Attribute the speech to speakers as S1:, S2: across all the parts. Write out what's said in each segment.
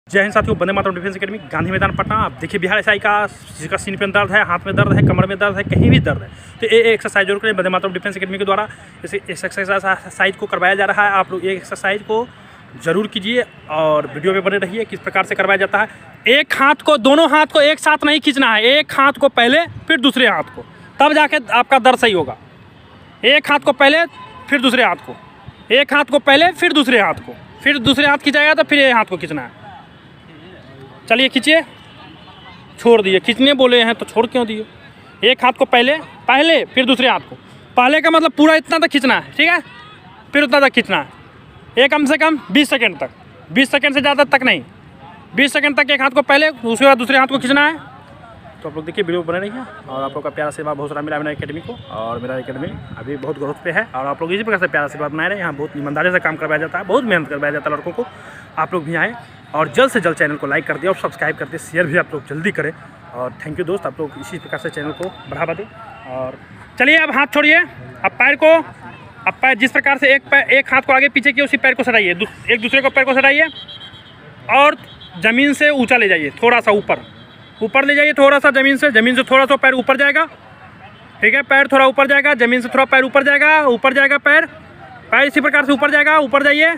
S1: जय हिंद साथियों, Vande Mataram defence academy Gandhi मैदान पटना। आप देखिए बिहार एसआई का जिसका सीने पे दर्द है, हाथ में दर्द है, कमर में दर्द है, कहीं भी दर्द है तो ये एक्सरसाइज जरूर करें। वंदे मातरम डिफेंस एकेडमी के द्वारा इस एक्सरसाइज को करवाया जा रहा है। आप लोग ये एक्सरसाइज को जरूर कीजिए और वीडियो में बने रहिए किस प्रकार से करवाया जाता है। एक हाथ को, दोनों हाथ को एक साथ नहीं खींचना है। एक हाथ को पहले फिर दूसरे हाथ को, तब जाके आपका दर्द सही होगा। एक हाथ को पहले फिर दूसरे हाथ को, एक हाथ को पहले फिर दूसरे हाथ को, फिर दूसरे हाथ खिंचाएगा तो फिर ये हाथ को खींचना है। चलिए खींचिए, छोड़ दिए। खींचने बोले हैं तो छोड़ क्यों दिए? एक हाथ को पहले फिर दूसरे हाथ को। पहले का मतलब पूरा इतना तक खींचना है, ठीक है, फिर उतना तक खींचना है। ये कम से कम 20 सेकंड तक, 20 सेकंड से ज़्यादा तक नहीं, 20 सेकंड तक एक हाथ को पहले, उसके बाद दूसरे हाथ को खींचना है। तो आप लोग देखिए वीडियो बने रहिए और आप लोग का प्यारा आशीर्वाद बहुत सारा मिला मेरा एकेडमी को। और मेरा एकेडमी अभी बहुत ग्रोथ पे है और आप लोग इसी प्रकार से प्यारा आशीर्वाद बनाए रहे। यहाँ बहुत ईमानदारी से काम करवाया जाता है, बहुत मेहनत करवाया जाता है लड़कों को। आप लोग भी आएँ और जल्द से जल्द चैनल को लाइक कर दिए और सब्सक्राइब कर दिए, शेयर भी आप लोग जल्दी करें। और थैंक यू दोस्त, आप लोग इसी प्रकार से चैनल को बढ़ावा दें। और चलिए अब हाथ छोड़िए, अब पैर को, अब पैर जिस प्रकार से एक हाथ को आगे पीछे किए उसी पैर को सटाइए, एक दूसरे को पैर को सटाइए और ज़मीन से ऊंचा ले जाइए, थोड़ा सा ऊपर ले जाइए, थोड़ा सा ज़मीन से थोड़ा सा पैर ऊपर जाएगा, ठीक है, पैर थोड़ा ऊपर जाएगा, ज़मीन से थोड़ा पैर ऊपर जाएगा, पैर इसी प्रकार से ऊपर जाएगा, ऊपर जाइए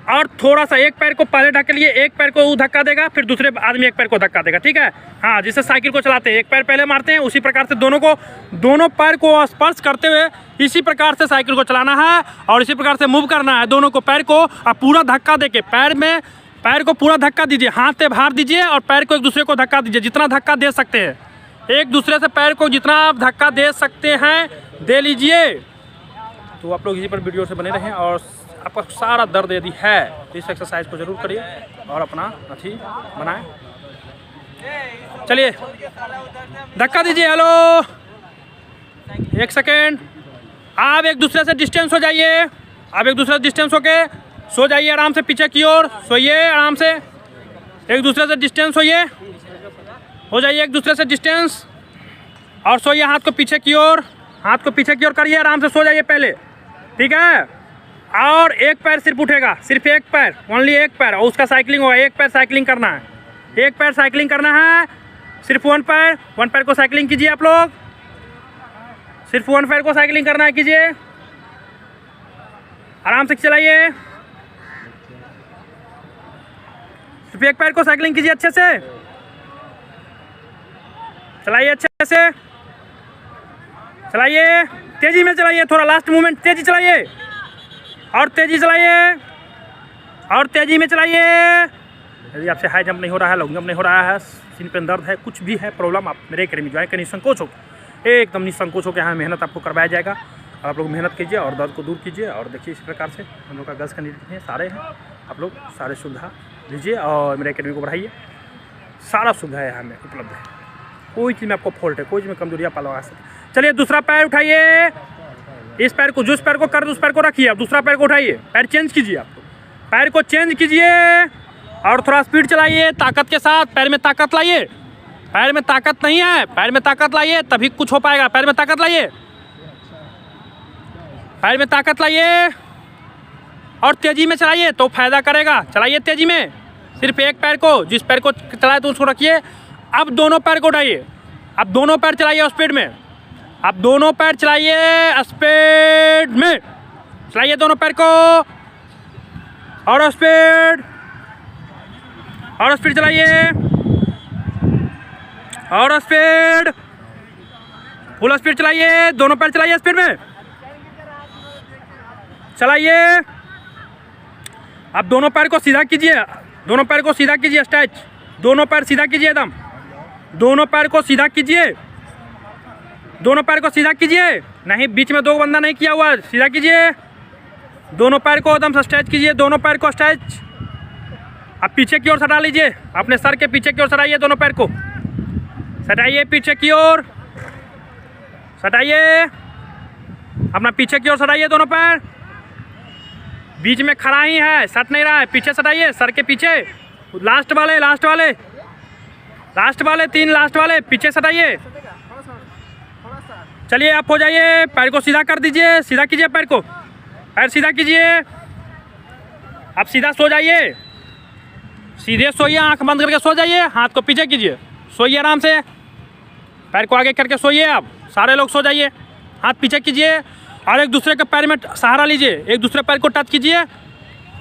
S1: और थोड़ा सा एक पैर को पहले ढक लिए, एक पैर को धक्का देगा, फिर दूसरे आदमी एक पैर को धक्का देगा, ठीक है। हाँ, जिससे साइकिल को चलाते हैं, एक पैर पहले मारते हैं, उसी प्रकार से दोनों पैर को स्पर्श करते हुए इसी प्रकार से साइकिल को चलाना है और इसी प्रकार से मूव करना है दोनों को। पैर को आप पूरा धक्का देके पैर को पूरा धक्का दीजिए, हाथ से बाहर दीजिए और पैर को एक दूसरे को धक्का दीजिए, जितना धक्का दे सकते हैं एक दूसरे से पैर को जितना आप धक्का दे सकते हैं दे लीजिए। तो आप लोग इसी पर वीडियो से बने रहें और आपका सारा दर्द यदि है तो इस एक्सरसाइज को जरूर करिए और अपना अथी बनाएं। चलिए धक्का दीजिए, हेलो, एक सेकेंड। आप एक दूसरे से डिस्टेंस हो जाइए, आप एक दूसरे से डिस्टेंस होके सो जाइए, आराम से पीछे की ओर सोइए, आराम से एक दूसरे से डिस्टेंस हो जाइए एक दूसरे से डिस्टेंस और सोइए। हाथ को पीछे की ओर करिए, आराम से सो जाइए पहले, ठीक है। और एक पैर सिर्फ उठेगा, सिर्फ एक पैर, ओनली एक पैर, और उसका साइकिलिंग होगा। एक पैर साइकिलिंग करना है, एक पैर साइकिलिंग करना है, सिर्फ वन पैर को साइकिलिंग कीजिए। आप लोग सिर्फ वन पैर को साइकिलिंग करना है, कीजिए, आराम से चलाइए। सिर्फ एक पैर को साइकिलिंग कीजिए, अच्छे से चलाइए, अच्छे से चलाइए, तेजी में चलाइए, थोड़ा लास्ट मूवमेंट तेजी चलाइए और तेजी चलाइए और तेजी में चलाइए। यदि आपसे हाई जंप नहीं हो रहा है, लॉन्ग जंप नहीं हो रहा है, सीने पे दर्द है, कुछ भी है प्रॉब्लम, आप मेरे एकेडमी ज्वाइन करें निसंकोच हो, एकदम निसंकोच हो के यहाँ मेहनत आपको करवाया जाएगा। और आप लोग मेहनत कीजिए और दर्द को दूर कीजिए। और देखिए इस प्रकार से हम लोग का गर्ल्स कैंडिडेट हैं, सारे हैं, आप लोग सारे सुविधा लीजिए और मेरे एकेडमी को बढ़ाइए। सारा सुविधा यहाँ में उपलब्ध है, कोई चीज़ में आपको फॉल्ट है, कोई चीज़ में कमजोरियाँ पाला सकते। चलिए दूसरा पैर उठाइए, इस पैर को, जिस पैर को कर उस पैर को रखिए, आप दूसरा पैर को उठाइए, पैर चेंज कीजिए, आप पैर को चेंज कीजिए और थोड़ा स्पीड चलाइए, ताकत के साथ। पैर में ताकत लाइए, पैर में ताकत नहीं है, पैर में ताकत लाइए तभी कुछ हो पाएगा। पैर में ताकत लाइए, पैर में ताकत लाइए और तेजी में चलाइए तो फायदा करेगा। चलाइए तेजी में, सिर्फ एक पैर को, जिस पैर को चलाए तो उसको रखिए। अब दोनों पैर को उठाइए, अब दोनों पैर चलाइए स्पीड में, अब दोनों पैर चलाइए स्पीड में, चलाइए दोनों पैर को और स्पीड चलाइए और स्पीड, फुल स्पीड चलाइए, दोनों पैर चलाइए स्पीड में चलाइए। अब दोनों पैर को सीधा कीजिए, दोनों पैर को सीधा कीजिए, स्ट्रेच, दोनों पैर सीधा कीजिए, एकदम दोनों पैर को सीधा कीजिए, दोनों पैर को सीधा कीजिए, नहीं बीच में दो बंदा नहीं किया हुआ, सीधा कीजिए, दोनों पैर को एकदम स्ट्रेच कीजिए, दोनों पैर को स्ट्रेच। अब पीछे की ओर सटा लीजिए, अपने सर के पीछे की ओर सटाइए, दोनों पैर को सटाइए, पीछे की ओर सटाइए, अपना पीछे की ओर सटाइए, दोनों पैर बीच में खड़ा ही है, सट नहीं रहा है, पीछे सटाइए, सर के पीछे, लास्ट वाले तीन लास्ट वाले पीछे सटाइए। चलिए आप हो जाइए, पैर को सीधा कर दीजिए, सीधा कीजिए, पैर सीधा कीजिए, आप सीधा सो जाइए, सीधे सोइए, आंख बंद करके सो जाइए, हाथ को पीछे कीजिए, सोइए आराम से, पैर को आगे करके सोइए। आप सारे लोग सो जाइए, हाथ पीछे कीजिए और एक दूसरे के पैर में सहारा लीजिए, एक दूसरे पैर को टच कीजिए,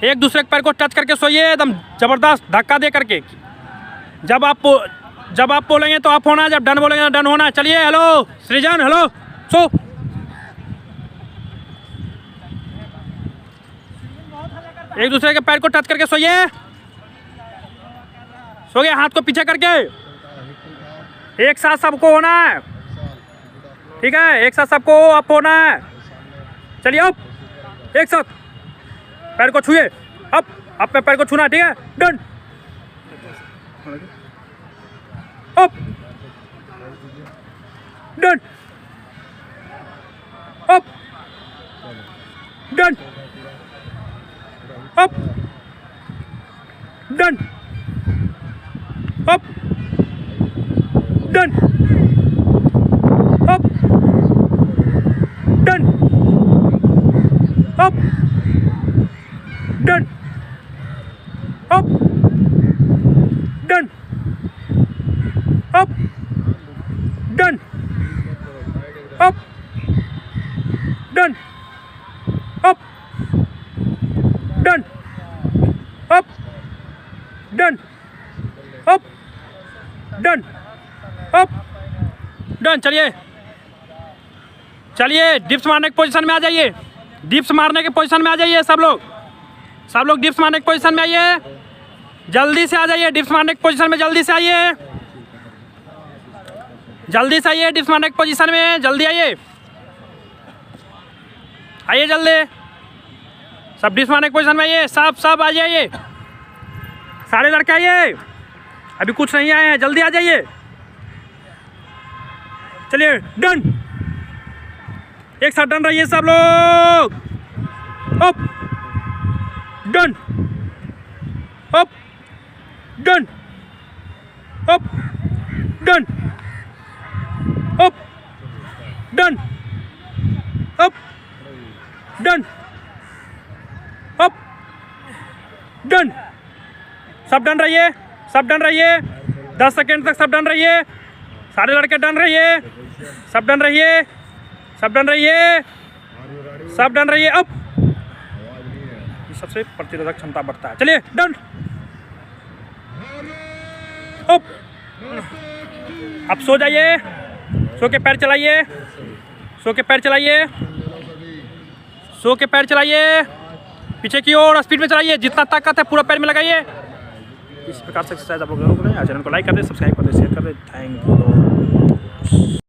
S1: एक दूसरे के पैर को टच करके सोइए, एकदम ज़बरदस्त धक्का दे करके। जब आप बोलेंगे तो आप होना, जब डन बोलेंगे तो डन होना। चलिए, हेलो सृजन, हेलो, सो। एक दूसरे के पैर को टच करके सोइए, सो गए, हाथ को पीछे करके, एक साथ सबको होना है, ठीक है, एक साथ सबको अप होना है। चलिए अप, एक साथ पैर को छुए, अप में पैर को छूना, ठीक है, done, up, done, up, done, up, done, up, done, up, done, up, done, up, done, up, done, up, done, up, done, up, done, up, done, up, done. चलिए डिप्स मारने की पोजीशन में आ जाइए, डिप्स मारने की पोजीशन में आ जाइए, सब लोग डिप्स मारने की पोजीशन में आइए, जल्दी से आ जाइए, डिप्स मारने की पोजीशन में जल्दी से आइए, जल्दी से आइए, डिप्स मारने की पोजीशन में जल्दी आइए, आइए जल्दी, सब डिप्स मारने की पोजीशन में आइए, सब आ जाइए, सारे लड़के आइए, अभी कुछ नहीं आए हैं, जल्दी आ जाइए। चलिए डन, एक साथ डन रहिए सब लोग, up, done, up, done, up, done, up, done, up, done, up, done. सब डन रहिए, सब डन रहिए, 10 सेकेंड तक सब डन रहिए, सारे लड़के डन रहिए, सब डन रहिए, सब डन रहिए, सब डन रहिए। अप, सबसे प्रतिरोधक क्षमता बढ़ता है। चलिए डन, अप, अब सो जाइए, सो के पैर चलाइए, सो के पैर चलाइए, सो के पैर चलाइए, पीछे की ओर स्पीड में चलाइए, जितना ताकत है पूरा पैर में लगाइए। इस प्रकार से एक्सरसाइज आप लोग करें। चैनल को लाइक कर दें, सब्सक्राइब कर दें, शेयर कर दें। Thank you.